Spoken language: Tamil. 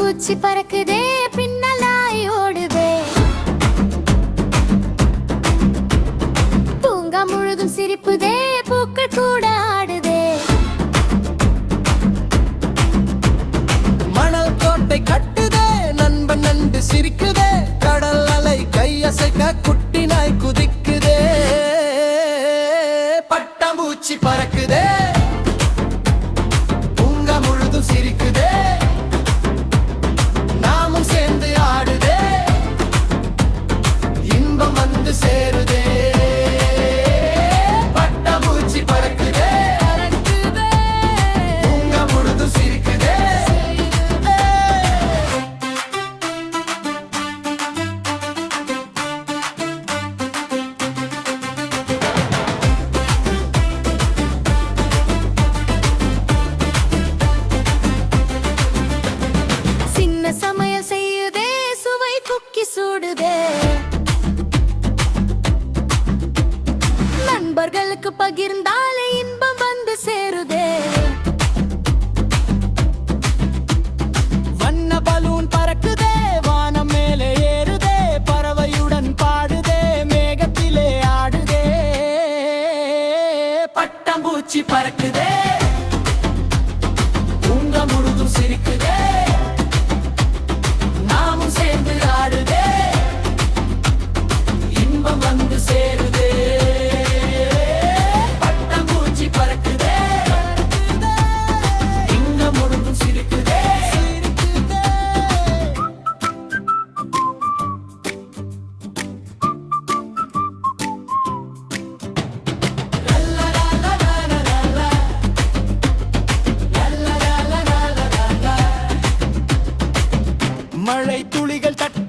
பட்டாம்பூச்சி பறக்குதே பின்னலாய் ஓடுதே பூங்கா முழுதும் சிரிப்புதே பூக்கள் கூட ஆடுதே மணல் கோட்டை கட்டுதே நண்பன் நண்டு சிரிக்குதே கடல் அலை கையசைக்க குட்டி நாய் குதிக்குதே பட்டாம்பூச்சி பறக்குதே பூங்கா முழுதும் சிரிக்குதே நாமும் சேர்ந்து ஆடுதே இன்பம் வந்து சேருதே பட்டாம்பூச்சி பறக்குதே பூங்கா முழுதும் சிரிக்குதே சின்ன சமையல் செய்யுதே சுவை குக்கி சூடுதே நண்பர்களுக்கு பகிர்ந்தாலே இன்பம் வந்து சேருதே வண்ண பலூன் பறக்குதே வானம் மேலே ஏறுதே பறவையுடன் பாடுதே மேகத்திலே ஆடுதே பட்டாம்பூச்சி பறக்குதே பூங்கா முழுதும் சிரிக்குதே நாமும் சேர்ந்து ஆடுதே இன்பம் வந்து சேருதே பட்டாம்பூச்சி பறக்குதே இங்க முழுதும் சிரிக்குதே மழை துளிகள் தட்ட